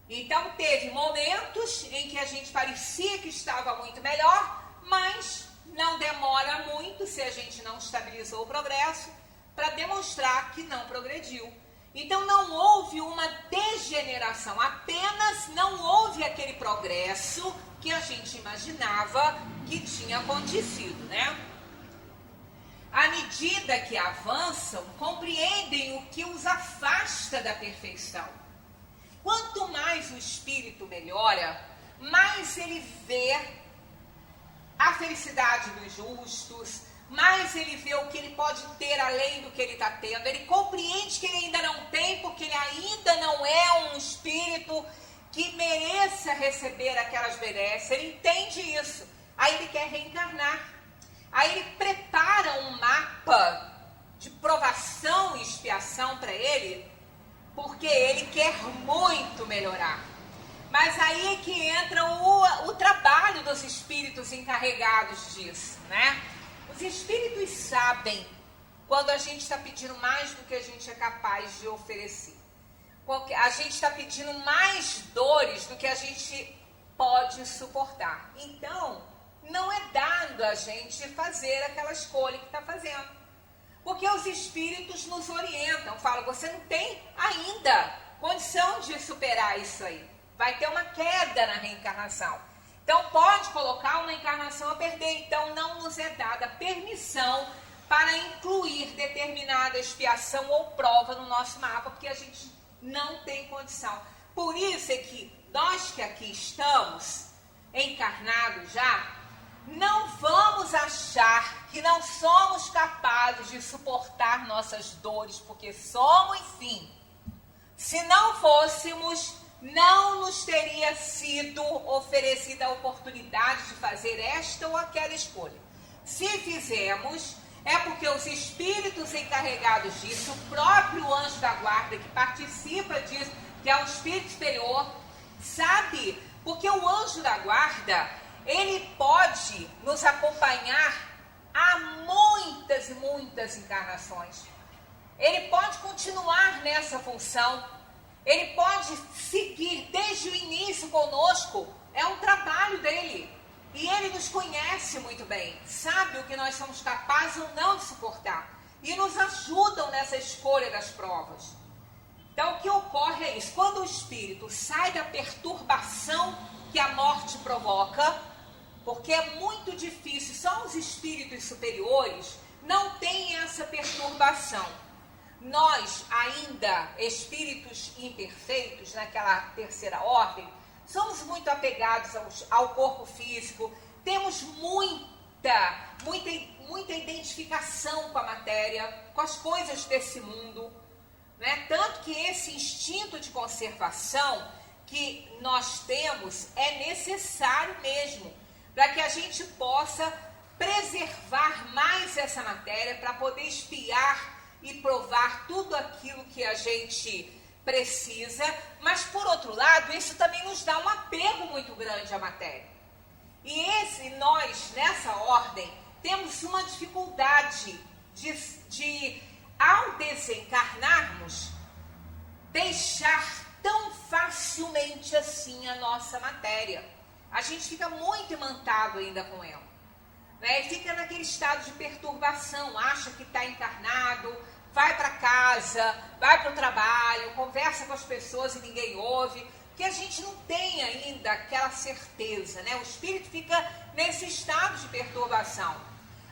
Então teve momentos em que a gente parecia que estava muito melhor, mas não demora muito, se a gente não estabilizou o progresso, para demonstrar que não progrediu. Então não houve uma degeneração, apenas não houve aquele progresso que a gente imaginava que tinha acontecido, né? À medida que avançam, compreendem o que os afasta da perfeição. Quanto mais o espírito melhora, mais ele vê a felicidade dos justos, mais ele vê o que ele pode ter além do que ele está tendo. Ele compreende que ele ainda não tem, porque ele ainda não é um espírito que mereça receber aquelas benesses. Ele entende isso. Aí ele quer reencarnar. Aí ele prepara um mapa de provação e expiação para ele, porque ele quer muito melhorar. Mas aí é que entra o trabalho dos espíritos encarregados disso, né? Os espíritos sabem quando a gente está pedindo mais do que a gente é capaz de oferecer. A gente está pedindo mais dores do que a gente pode suportar. Então, não é dado a gente fazer aquela escolha que está fazendo. Porque os espíritos nos orientam, falam, você não tem ainda condição de superar isso aí. Vai ter uma queda na reencarnação. Então pode colocar uma encarnação a perder. Então não nos é dada permissão para incluir determinada expiação ou prova no nosso mapa, porque a gente não tem condição. Por isso é que nós que aqui estamos, encarnados já, não vamos achar que não somos capazes de suportar nossas dores, porque somos sim. Se não fôssemos, não nos teria sido oferecida a oportunidade de fazer esta ou aquela escolha. Se fizemos, é porque os espíritos encarregados disso, o próprio anjo da guarda que participa disso, que é um espírito superior, sabe? Porque o anjo da guarda, ele pode nos acompanhar há muitas e muitas encarnações. Ele pode continuar nessa função. Ele pode seguir desde o início conosco. É um trabalho dele. E ele nos conhece muito bem. Sabe o que nós somos capazes ou não de suportar. E nos ajudam nessa escolha das provas. Então o que ocorre é isso. Quando o espírito sai da perturbação que a morte provoca, porque é muito difícil, só os espíritos superiores não têm essa perturbação. Nós, ainda espíritos imperfeitos, naquela terceira ordem, somos muito apegados ao corpo físico, temos muita identificação com a matéria, com as coisas desse mundo, né? Tanto que esse instinto de conservação que nós temos é necessário mesmo, para que a gente possa preservar mais essa matéria, para poder espiar e provar tudo aquilo que a gente precisa, mas por outro lado, isso também nos dá um apego muito grande à matéria. E nós, nessa ordem, temos uma dificuldade de ao desencarnarmos, deixar tão facilmente assim a nossa matéria. A gente fica muito imantado ainda com ela, né? E fica naquele estado de perturbação, acha que está encarnado, vai para casa, vai para o trabalho, conversa com as pessoas e ninguém ouve, porque a gente não tem ainda aquela certeza, né? O espírito fica nesse estado de perturbação,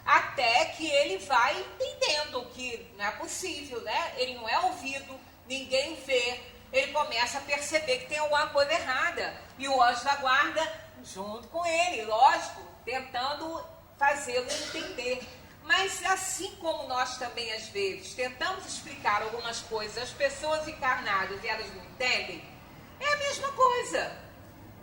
até que ele vai entendendo que não é possível, né? Ele não é ouvido, ninguém vê, ele começa a perceber que tem alguma coisa errada, e o anjo da guarda, junto com ele, lógico, tentando fazê-lo entender. Mas assim como nós também, às vezes, tentamos explicar algumas coisas às pessoas encarnadas e elas não entendem, é a mesma coisa,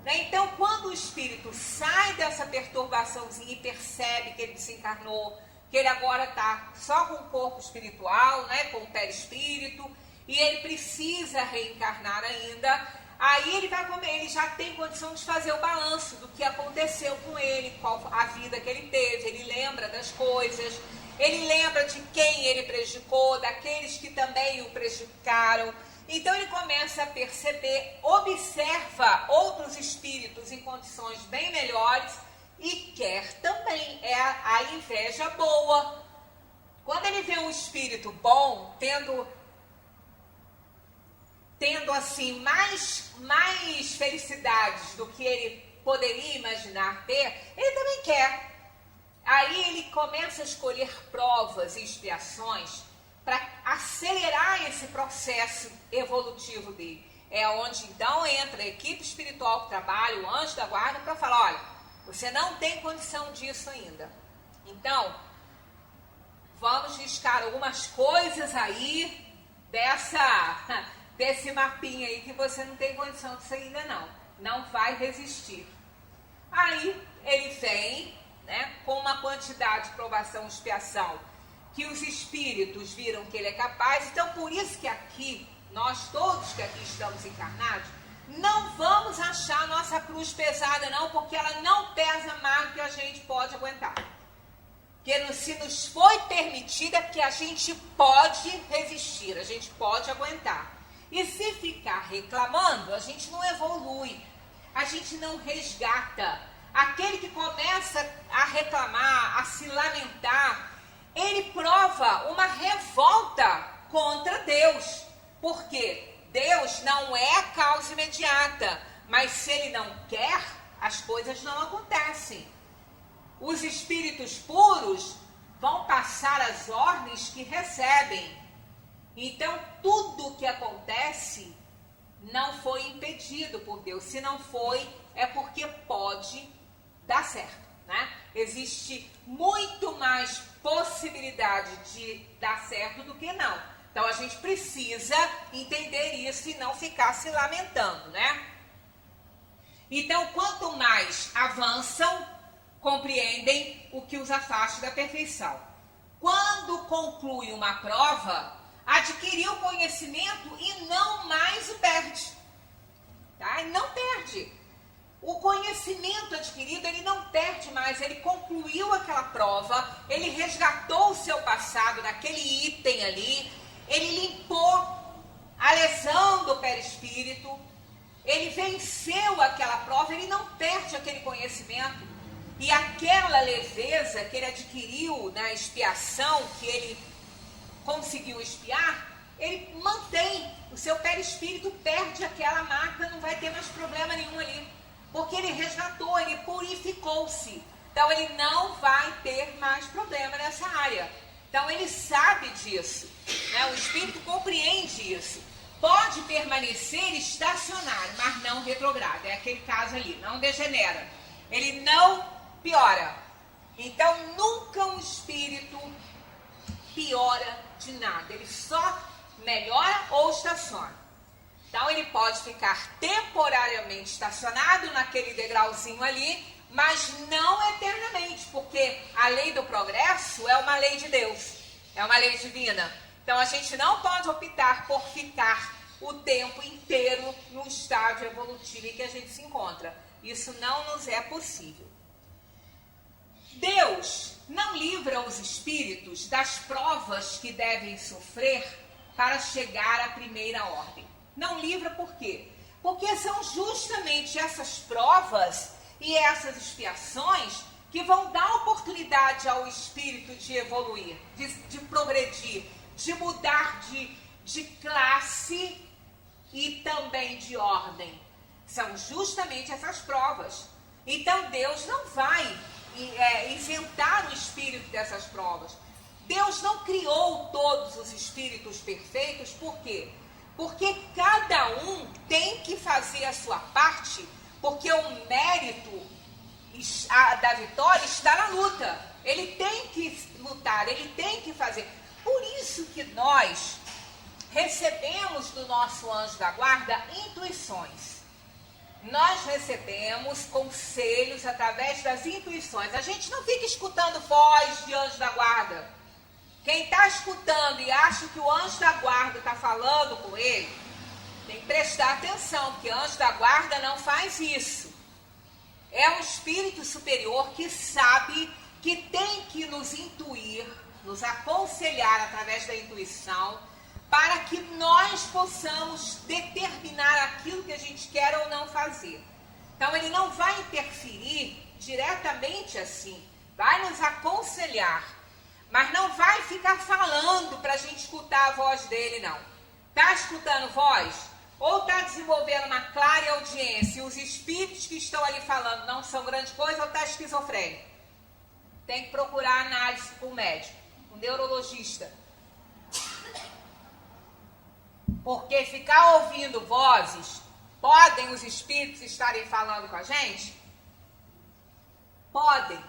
né? Então, quando o espírito sai dessa perturbaçãozinha e percebe que ele desencarnou, que ele agora está só com o corpo espiritual, né, com o perispírito, e ele precisa reencarnar ainda, aí ele já tem condição de fazer o balanço do que aconteceu com ele, qual a vida que ele teve, ele lembra das coisas, ele lembra de quem ele prejudicou, daqueles que também o prejudicaram. Então ele começa a perceber, observa outros espíritos em condições bem melhores e quer também, é a inveja boa. Quando ele vê um espírito bom, tendo assim mais felicidades do que ele poderia imaginar ter, ele também quer. Aí ele começa a escolher provas e expiações para acelerar esse processo evolutivo dele. É onde então entra a equipe espiritual que trabalha, o anjo da guarda, para falar, olha, você não tem condição disso ainda. Então, vamos riscar algumas coisas aí desse mapinha aí que você não tem condição disso ainda não vai resistir. Aí ele vem, né, com uma quantidade de provação e expiação que os espíritos viram que ele é capaz. Então por isso que aqui, nós todos que aqui estamos encarnados, não vamos achar a nossa cruz pesada não, porque ela não pesa mais do que a gente pode aguentar. Porque se nos foi permitida, que a gente pode resistir, a gente pode aguentar. E se ficar reclamando, a gente não evolui, a gente não resgata. Aquele que começa a reclamar, a se lamentar, ele prova uma revolta contra Deus. Porque Deus não é a causa imediata, mas se ele não quer, as coisas não acontecem. Os espíritos puros vão passar as ordens que recebem. Então, tudo o que acontece não foi impedido por Deus. Se não foi, é porque pode dar certo, né? Existe muito mais possibilidade de dar certo do que não. Então, a gente precisa entender isso e não ficar se lamentando, né? Então, quanto mais avançam, compreendem o que os afasta da perfeição. Quando conclui uma prova, adquiriu conhecimento e não mais o perde. Tá? E não perde. O conhecimento adquirido, ele não perde mais. Ele concluiu aquela prova, ele resgatou o seu passado naquele item ali, ele limpou a lesão do perispírito, ele venceu aquela prova, ele não perde aquele conhecimento. E aquela leveza que ele adquiriu na expiação, que ele conseguiu expiar, ele mantém. O seu perispírito perde aquela marca, não vai ter mais problema nenhum ali. Porque ele resgatou, ele purificou-se. Então ele não vai ter mais problema nessa área. Então ele sabe disso, né? O espírito compreende isso. Pode permanecer estacionário, mas não retrogrado. É aquele caso ali, não degenera. Ele não piora. Então nunca um espírito piora de nada. Ele só melhora ou estaciona. Então ele pode ficar temporariamente estacionado naquele degrauzinho ali, mas não eternamente, porque a lei do progresso é uma lei de Deus, é uma lei divina. Então a gente não pode optar por ficar o tempo inteiro no estágio evolutivo em que a gente se encontra. Isso não nos é possível. Deus não livra os espíritos das provas que devem sofrer para chegar à primeira ordem. Não livra por quê? Porque são justamente essas provas e essas expiações que vão dar oportunidade ao espírito de evoluir, de progredir, de mudar de classe e também de ordem. São justamente essas provas. Então Deus não vai isentar o espírito dessas provas. Deus não criou todos os espíritos perfeitos, por quê? Porque cada um tem que fazer a sua parte, porque o mérito da vitória está na luta. Ele tem que lutar, ele tem que fazer. Por isso que nós recebemos do nosso anjo da guarda intuições. Nós recebemos conselhos através das intuições. A gente não fica escutando voz de anjo da guarda. Quem está escutando e acha que o anjo da guarda está falando com ele, tem que prestar atenção, porque anjo da guarda não faz isso. É um espírito superior que sabe que tem que nos intuir, nos aconselhar através da intuição, para que nós possamos determinar aquilo que a gente quer ou não fazer. Então ele não vai interferir diretamente assim, vai nos aconselhar, mas não vai ficar falando para a gente escutar a voz dele, não. Está escutando voz? Ou está desenvolvendo uma clara audiência e os espíritos que estão ali falando não são grande coisa, ou está esquizofrênico? Tem que procurar análise com o médico, com o neurologista. Porque ficar ouvindo vozes, podem os espíritos estarem falando com a gente? Podem.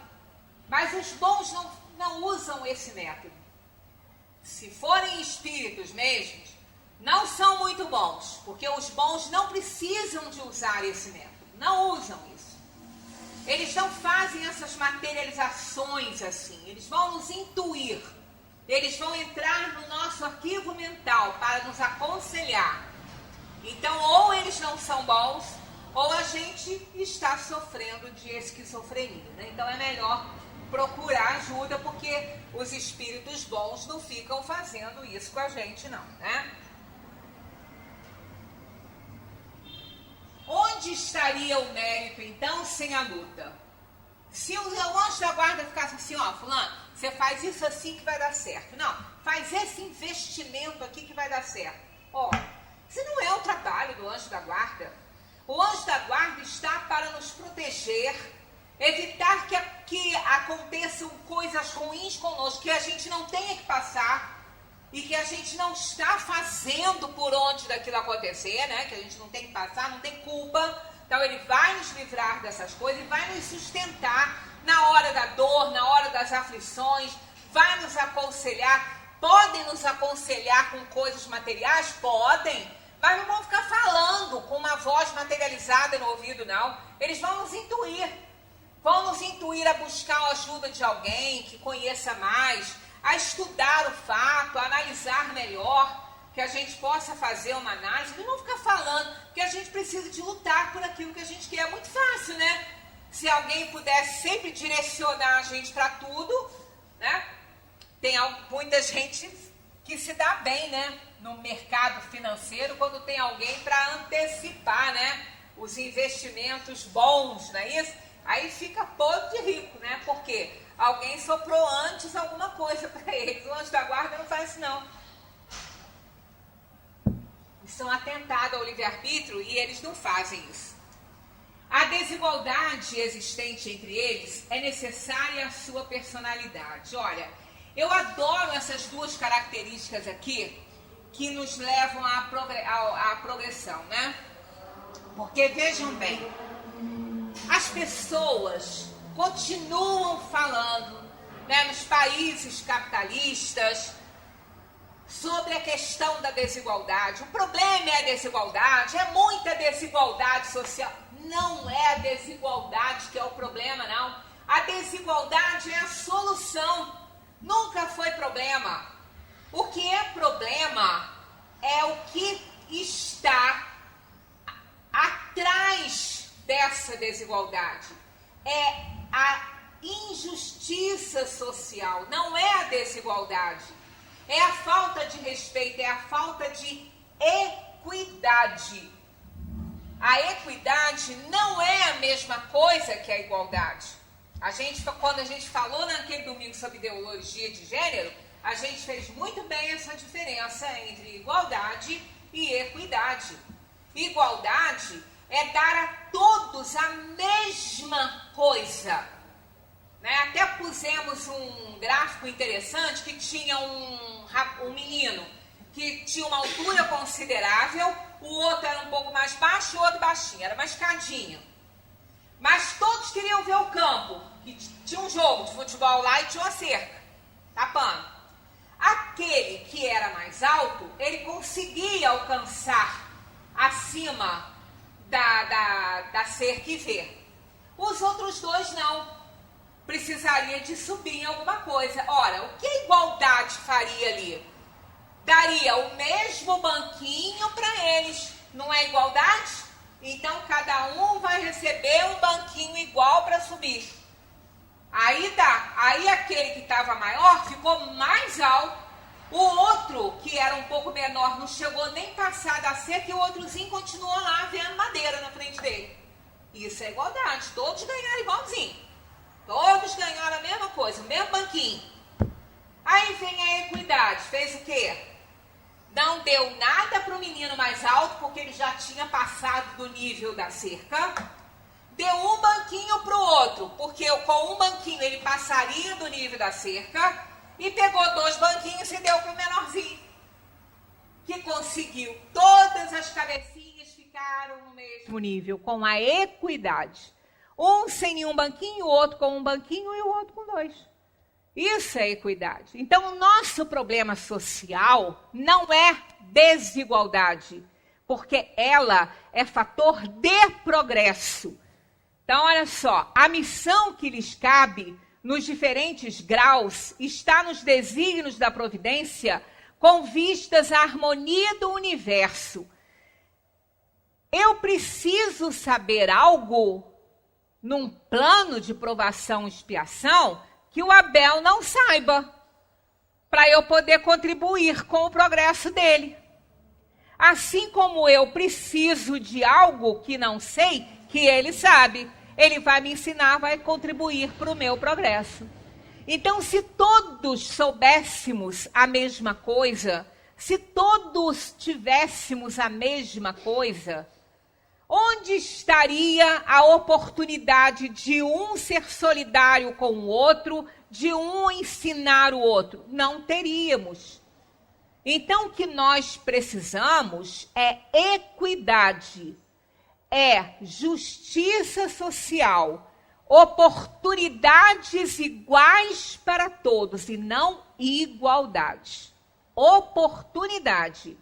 Mas os bons não usam esse método. Se forem espíritos mesmos, não são muito bons, porque os bons não precisam de usar esse método, não usam isso. Eles não fazem essas materializações assim, eles vão nos intuir, eles vão entrar no nosso arquivo mental para nos aconselhar. Então, ou eles não são bons, ou a gente está sofrendo de esquizofrenia, né? Então é melhor procurar ajuda, porque os espíritos bons não ficam fazendo isso com a gente, não, né? Onde estaria o mérito, então, sem a luta? Se o anjo da guarda ficasse assim, ó, fulano, você faz isso assim que vai dar certo. Não, faz esse investimento aqui que vai dar certo. Ó, isso não é o trabalho do anjo da guarda. O anjo da guarda está para nos proteger, evitar que aconteçam coisas ruins conosco, que a gente não tenha que passar e que a gente não está fazendo por onde daquilo acontecer, né? Que a gente não tem que passar, não tem culpa. Então ele vai nos livrar dessas coisas e vai nos sustentar na hora da dor, na hora das aflições, vai nos aconselhar. Podem nos aconselhar com coisas materiais? Podem, mas não vão ficar falando com uma voz materializada no ouvido, não. Eles vão nos intuir a buscar a ajuda de alguém que conheça mais, a estudar o fato, a analisar melhor, que a gente possa fazer uma análise. Eles não vão ficar falando, porque a gente precisa de lutar por aquilo que a gente quer. É muito fácil, né? Se alguém pudesse sempre direcionar a gente para tudo, né? Tem muita gente que se dá bem, né? No mercado financeiro, quando tem alguém para antecipar, né? Os investimentos bons, não é isso? Aí fica podre de rico, né? Porque alguém soprou antes alguma coisa para eles. O anjo da guarda não faz isso, não. Eles são atentados ao livre-arbítrio e eles não fazem isso. A desigualdade existente entre eles é necessária à sua personalidade. Olha, eu adoro essas duas características aqui que nos levam à progressão, né? Porque vejam bem, as pessoas continuam falando, né, nos países capitalistas sobre a questão da desigualdade. O problema é a desigualdade, é muita desigualdade social. Não é a desigualdade que é o problema, não. A desigualdade é a solução. Nunca foi problema. O que é problema é o que está atrás dessa desigualdade. É a injustiça social, não é a desigualdade. É a falta de respeito, é a falta de equidade. A equidade não é a mesma coisa que a igualdade. Quando a gente falou naquele domingo sobre ideologia de gênero, a gente fez muito bem essa diferença entre igualdade e equidade. Igualdade é dar a todos a mesma coisa. Né? Até pusemos um gráfico interessante que tinha um menino que tinha uma altura considerável, o outro era um pouco mais baixo e o outro baixinho, era uma escadinha. Mas todos queriam ver o campo, que tinha um jogo de futebol lá e tinha uma cerca, tapando. Aquele que era mais alto, ele conseguia alcançar acima da cerca e ver. Os outros dois não. Precisaria de subir em alguma coisa. Ora, o que a igualdade faria ali? Daria o mesmo banquinho para eles. Não é igualdade? Então, cada um vai receber um banquinho igual para subir. Aí dá. Aí aquele que estava maior ficou mais alto. O outro, que era um pouco menor, não chegou nem passar da cerca e o outrozinho continuou lá vendo madeira na frente dele. Isso é igualdade. Todos ganharam igualzinho. Todos ganharam a mesma coisa, o mesmo banquinho. Aí vem a equidade. Fez o quê? Não deu nada para o menino mais alto, porque ele já tinha passado do nível da cerca. Deu um banquinho para o outro, porque com um banquinho ele passaria do nível da cerca. E pegou 2 banquinhos e deu para o menorzinho, que conseguiu. Todas as cabecinhas ficaram no mesmo nível, com a equidade. Um sem nenhum banquinho, o outro com um banquinho e o outro com 2. Isso é equidade. Então, o nosso problema social não é desigualdade, porque ela é fator de progresso. Então, olha só, a missão que lhes cabe nos diferentes graus está nos desígnios da providência com vistas à harmonia do universo. Eu preciso saber algo num plano de provação e expiação que o Abel não saiba, para eu poder contribuir com o progresso dele. Assim como eu preciso de algo que não sei, que ele sabe, ele vai me ensinar, vai contribuir para o meu progresso. Então, se todos soubéssemos a mesma coisa, se todos tivéssemos a mesma coisa, onde estaria a oportunidade de um ser solidário com o outro, de um ensinar o outro? Não teríamos. Então, o que nós precisamos é equidade, é justiça social, oportunidades iguais para todos e não igualdade. Oportunidade.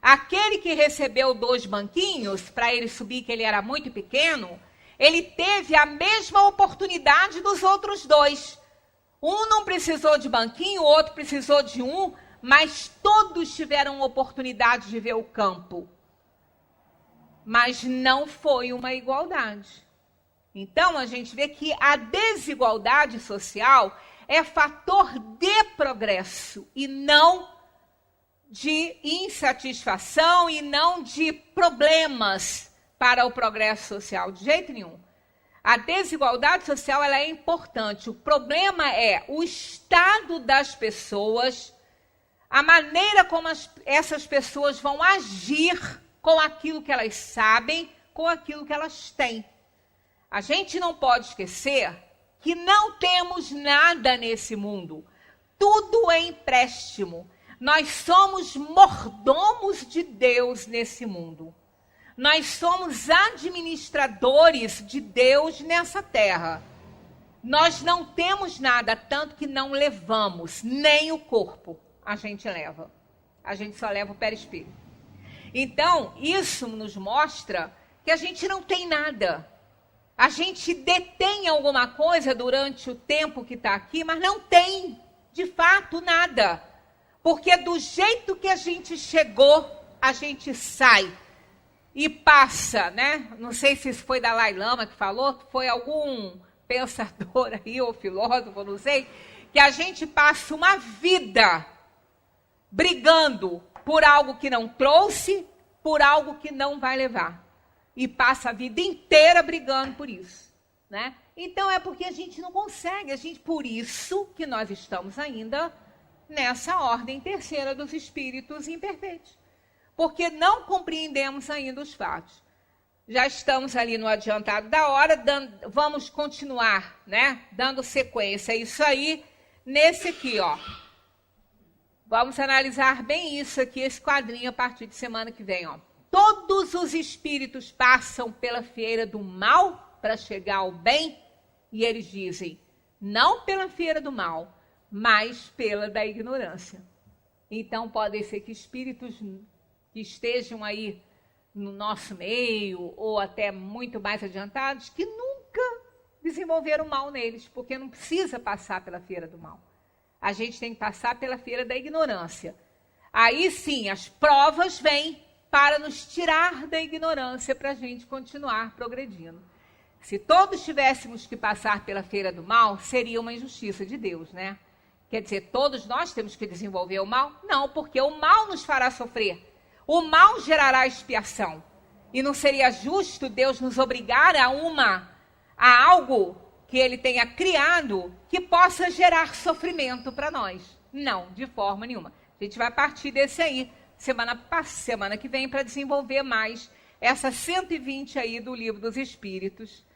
Aquele que recebeu 2 banquinhos para ele subir, que ele era muito pequeno, ele teve a mesma oportunidade dos outros 2. Um não precisou de banquinho, o outro precisou de um, mas todos tiveram oportunidade de ver o campo. Mas não foi uma igualdade. Então, a gente vê que a desigualdade social é fator de progresso e não de insatisfação e não de problemas para o progresso social, de jeito nenhum. A desigualdade social ela é importante. O problema é o estado das pessoas, a maneira como essas pessoas vão agir com aquilo que elas sabem, com aquilo que elas têm. A gente não pode esquecer que não temos nada nesse mundo. Tudo é empréstimo. Nós somos mordomos de Deus nesse mundo. Nós somos administradores de Deus nessa terra. Nós não temos nada, tanto que não levamos, nem o corpo a gente leva. A gente só leva o perispírito. Então, isso nos mostra que a gente não tem nada. A gente detém alguma coisa durante o tempo que está aqui, mas não tem, de fato, nada. Porque do jeito que a gente chegou, a gente sai e passa, né? Não sei se isso foi Dalai Lama que falou, foi algum pensador aí, ou filósofo, não sei, que a gente passa uma vida brigando por algo que não trouxe, por algo que não vai levar. E passa a vida inteira brigando por isso, né? Então é porque a gente não consegue, por isso que nós estamos ainda nessa ordem terceira dos espíritos imperfeitos. Porque não compreendemos ainda os fatos. Já estamos ali no adiantado da hora, vamos continuar, né, dando sequência a isso aí, nesse aqui, ó. Vamos analisar bem isso aqui, esse quadrinho, a partir de semana que vem, ó. Todos os espíritos passam pela feira do mal para chegar ao bem, e eles dizem, não pela feira do mal, mas pela da ignorância. Então, pode ser que espíritos que estejam aí no nosso meio, ou até muito mais adiantados, que nunca desenvolveram mal neles, porque não precisa passar pela feira do mal. A gente tem que passar pela feira da ignorância. Aí sim, as provas vêm para nos tirar da ignorância, para a gente continuar progredindo. Se todos tivéssemos que passar pela feira do mal, seria uma injustiça de Deus, né? Quer dizer, todos nós temos que desenvolver o mal? Não, porque o mal nos fará sofrer. O mal gerará expiação. E não seria justo Deus nos obrigar a algo que Ele tenha criado que possa gerar sofrimento para nós. Não, de forma nenhuma. A gente vai partir desse aí, semana que vem, para desenvolver mais essa 120 aí do Livro dos Espíritos.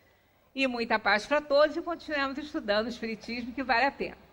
E muita paz para todos e continuamos estudando o Espiritismo, que vale a pena.